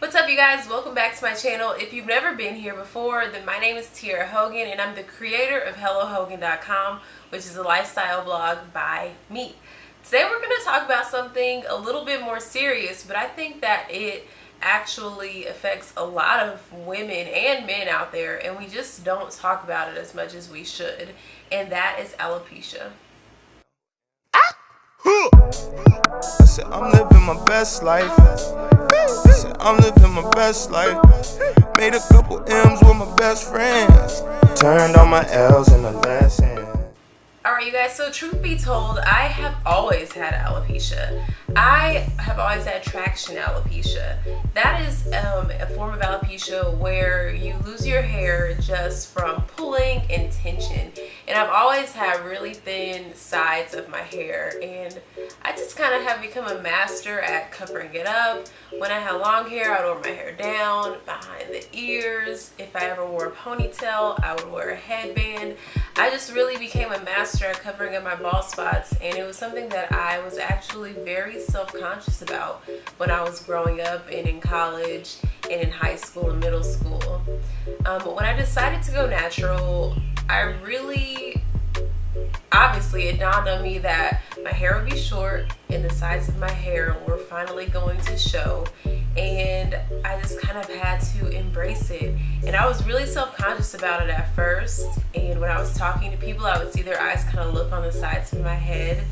What's up, you guys? Welcome back to my channel. If you've never been here before, then my name is Tiara Hogan and I'm the creator of HelloHogan.com, which is a lifestyle blog by me. Today we're going to talk about something a little bit more serious, but I think that it actually affects a lot of women and men out there, and we just don't talk about it as much as we should, and that is alopecia. I said I'm living my best life. I said I'm living my best life. Made a couple M's with my best friends. Turned all my L's in the last hand. Alright, you guys, so truth be told, I have always had alopecia. I have always had traction alopecia. That is a form of alopecia where you lose your hair just from pulling and tension. And I've always had really thin sides of my hair, and I just kind of have become a master at covering it up. When I had long hair, I would wear my hair down, behind the ears. If I ever wore a ponytail, I would wear a headband. I just really became a master at covering up my bald spots, and it was something that I was actually very self-conscious about when I was growing up and in college and in high school and middle school. But when I decided to go natural, obviously it dawned on me that my hair would be short and the sides of my hair were finally going to show, and I just kind of had to embrace it. And I was really self-conscious about it at first, and when I was talking to people, I would see their eyes kind of look on the sides of my head,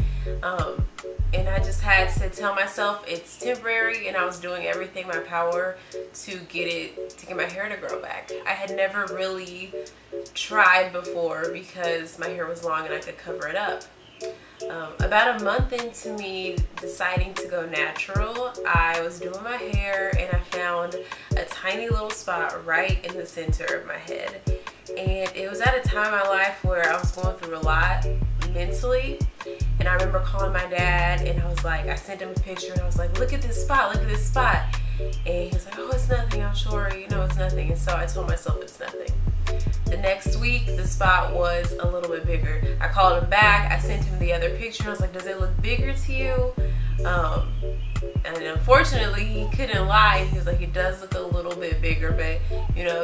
and I just had to tell myself it's temporary, and I was doing everything in my power to get my hair to grow back. I had never really tried before because my hair was long and I could cover it up. About a month into me deciding to go natural, I was doing my hair and I found a tiny little spot right in the center of my head. And it was at a time in my life where I was going through a lot mentally. And I remember calling my dad and I sent him a picture and I was like, look at this spot, look at this spot. And he was like, oh, it's nothing, I'm sure, it's nothing. And so I told myself it's nothing. The next week, the spot was a little bit bigger. I called him back, I sent him the other picture. I was like, does it look bigger to you? And unfortunately, he couldn't lie. He was like, it does look a little bit bigger, but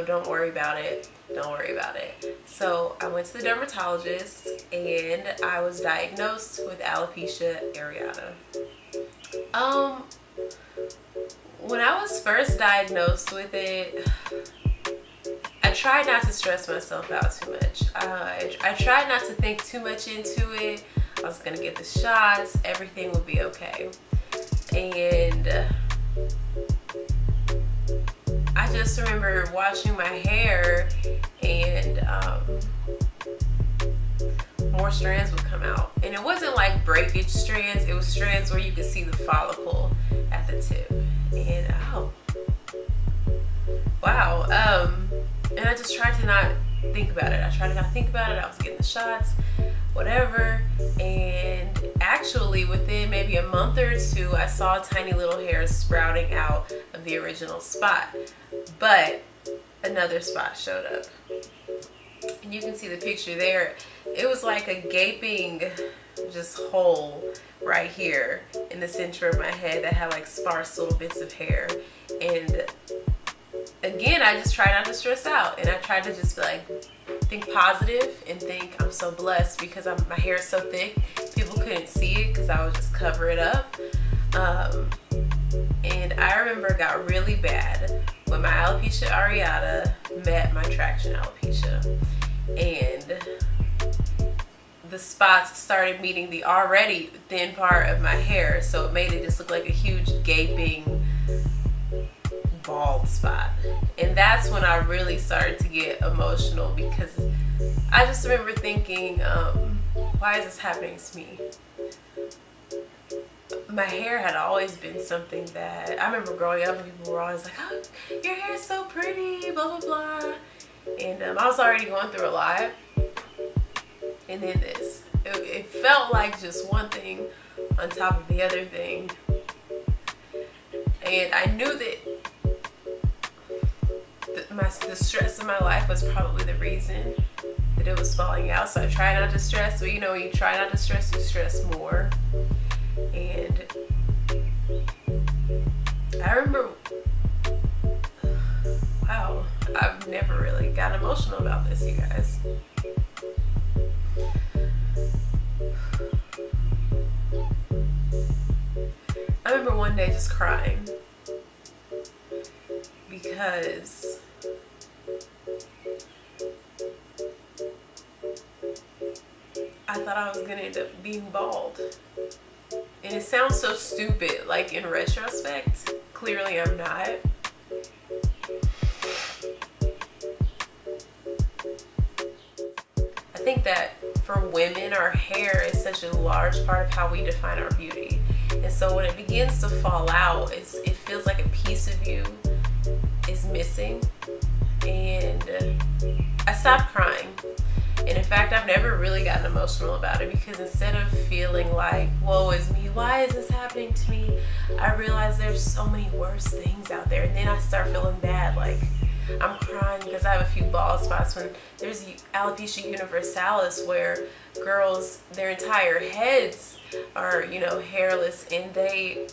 don't worry about it. Don't worry about it. So I went to the dermatologist and I was diagnosed with alopecia areata. When I was first diagnosed with it, I tried not to stress myself out too much. I tried not to think too much into it. I was gonna get the shots, everything would be okay. And I just remember washing my hair and more strands would come out. And it wasn't like breakage strands, it was strands where you could see the follicle at the tip. And wow. And I just tried to not think about it. I was getting the shots, whatever. And actually within maybe a month or two, I saw tiny little hairs sprouting out of the original spot. But another spot showed up. And you can see the picture there. It was like a gaping just hole right here in the center of my head that had like sparse little bits of hair. And again, I just tried not to stress out, and I tried to just think positive and think I'm so blessed because my hair is so thick. People couldn't see it because I would just cover it up. And I remember it got really bad when my alopecia areata met my traction alopecia, and the spots started meeting the already thin part of my hair, so it made it just look like a huge gaping bald spot. And that's when I really started to get emotional because I just remember thinking, why is this happening to me? My hair had always been something that I remember growing up and people were always like, oh, your hair is so pretty, blah, blah, blah. And I was already going through a lot. And then this. It felt like just one thing on top of the other thing. And I knew that the stress in my life was probably the reason that it was falling out. So I tried not to stress. So when you try not to stress, you stress more. And I remember got emotional about this, you guys. I remember one day just crying because I thought I was gonna end up being bald. And it sounds so stupid, like in retrospect. Clearly I'm not. I think that for women, our hair is such a large part of how we define our beauty. And so when it begins to fall out, it feels like a piece of you is missing. And I stopped crying. And in fact, I've never really gotten emotional about it, because instead of feeling like, woe is me, why is this happening to me? I realized there's so many worse things out there. And then I start feeling bad, like I'm crying because I have a few bald spots, when there's alopecia universalis, where girls, their entire heads are, hairless, and they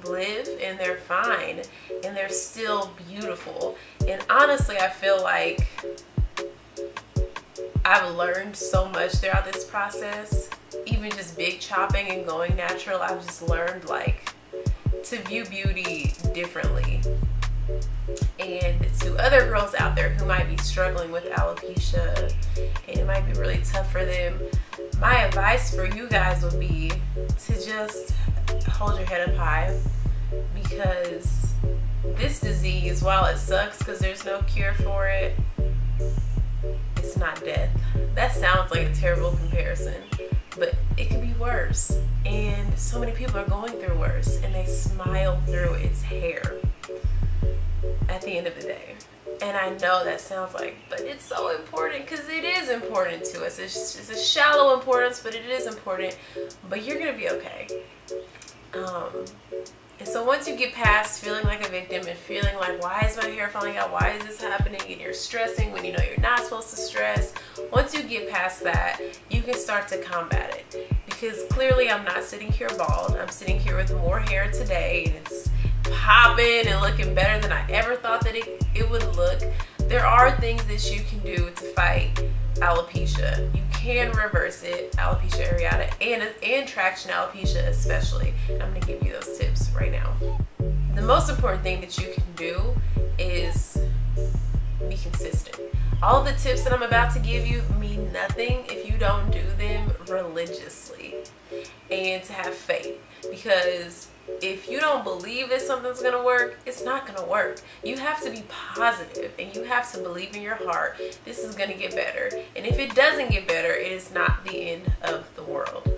live and they're fine and they're still beautiful. And honestly, I feel like I've learned so much throughout this process. Even just big chopping and going natural, I've just learned to view beauty differently. And to other girls out there who might be struggling with alopecia and it might be really tough for them, my advice for you guys would be to just hold your head up high, because this disease, while it sucks because there's no cure for it, it's not death. That sounds like a terrible comparison, but it could be worse. And so many people are going through worse, and they smile through its hair at the end of the day. And I know that sounds like, but it's so important, because it is important to us. It's a shallow importance, but it is important. But you're gonna be okay. And so once you get past feeling like a victim and feeling like, why is my hair falling out? Why is this happening? And you're stressing when you know you're not supposed to stress. Once you get past that, you can start to combat it. Because clearly I'm not sitting here bald. I'm sitting here with more hair today, and it's popping and looking better than I ever thought that it would look. There are things that you can do to fight alopecia. You can reverse it, alopecia areata, and traction alopecia especially. And I'm going to give you those tips right now. The most important thing that you can do is be consistent. All of the tips that I'm about to give you mean nothing if you don't do them religiously, and to have faith. Because if you don't believe that something's going to work, it's not going to work. You have to be positive, and you have to believe in your heart this is going to get better. And if it doesn't get better, it is not the end of the world.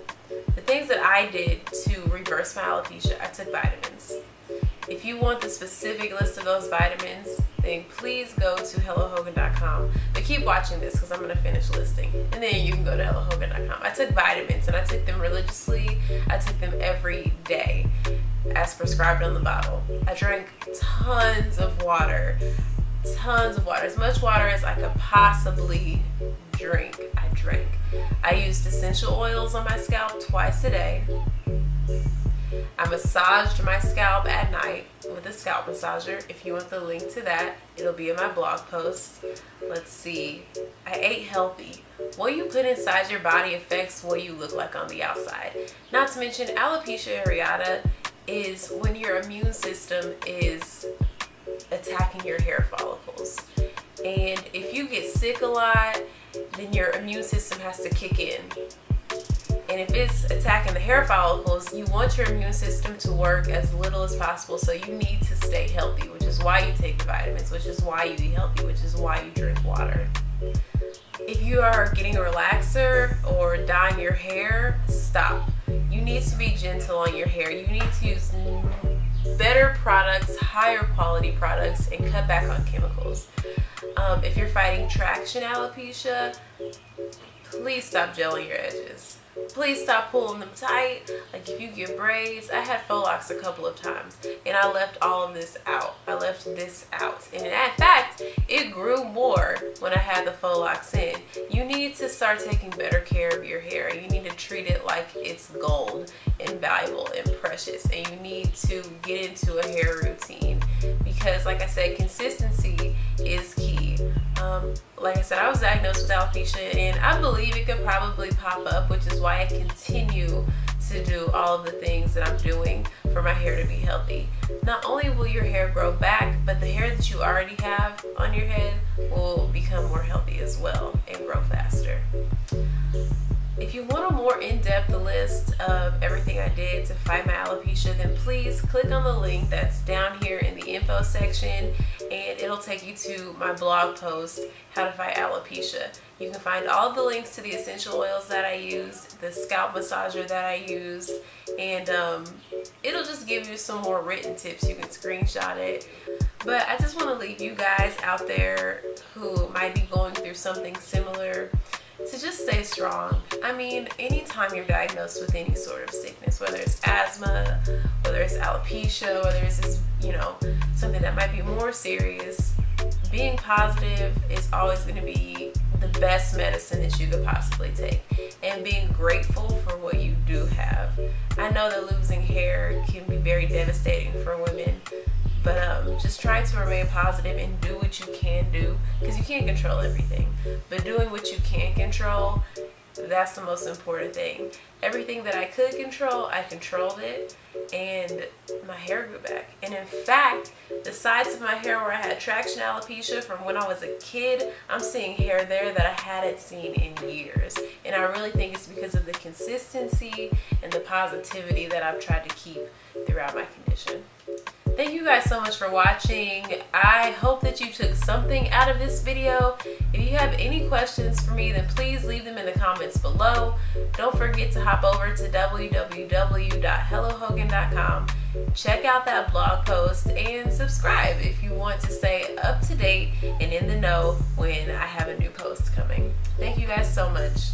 The things that I did to reverse my alopecia, I took vitamins. If you want the specific list of those vitamins, then please go to HelloHogan.com. But keep watching this, because I'm going to finish listing. And then you can go to HelloHogan.com. I took vitamins, and I took them religiously. I took them every day, as prescribed on the bottle. I drank tons of water. As much water as I could possibly drink, I drank. I used essential oils on my scalp twice a day. I massaged my scalp at night with a scalp massager. If you want the link to that, it'll be in my blog post. Let's see. I ate healthy. What you put inside your body affects what you look like on the outside. Not to mention, alopecia areata is when your immune system is attacking your hair follicles. And if you get sick a lot, then your immune system has to kick in. And if it's attacking the hair follicles, you want your immune system to work as little as possible. So you need to stay healthy, which is why you take the vitamins, which is why you eat healthy, which is why you drink water. If you are getting a relaxer or dyeing your hair, stop. You need to be gentle on your hair. You need to use better products, higher quality products, and cut back on chemicals. If you're fighting traction alopecia, please stop gelling your edges. Please stop pulling them tight. Like if you get braids, I had faux locks a couple of times, and I left all of this out. I left this out. And in fact, it grew more when I had the faux locks in. You need to start taking better care of your hair. You need to treat it like it's gold and valuable and precious. And you need to get into a hair routine, because like I said, consistency is key. Like I said, I was diagnosed with alopecia, and I believe it could probably pop up, which is why I continue to do all of the things that I'm doing for my hair to be healthy. Not only will your hair grow back, but the hair that you already have on your head will become more healthy as well and grow faster. If you want a more in-depth list of everything I did to fight my alopecia, then please click on the link that's down here in the info section, and it'll take you to my blog post, How to Fight Alopecia. You can find all the links to the essential oils that I used, the scalp massager that I used, and it'll just give you some more written tips. You can screenshot it. But I just want to leave you guys out there who might be going through something similar to just stay strong. I mean, anytime you're diagnosed with any sort of sickness, whether it's asthma, whether it's alopecia, whether it's this, something that might be more serious, being positive is always going to be the best medicine that you could possibly take. And being grateful for what you do have. I know that losing hair can be very devastating for women, but just try to remain positive and do what you can do, because you can't control everything. But doing what you can control, that's the most important thing. Everything that I could control, I controlled it, and my hair grew back. And in fact, the sides of my hair where I had traction alopecia from when I was a kid, I'm seeing hair there that I hadn't seen in years. And I really think it's because of the consistency and the positivity that I've tried to keep throughout my condition. Thank you guys so much for watching. I hope that you took something out of this video. If you have any questions for me, then please leave them in the comments below. Don't forget to hop over to www.hellohogan.com. Check out that blog post and subscribe if you want to stay up to date and in the know when I have a new post coming. Thank you guys so much.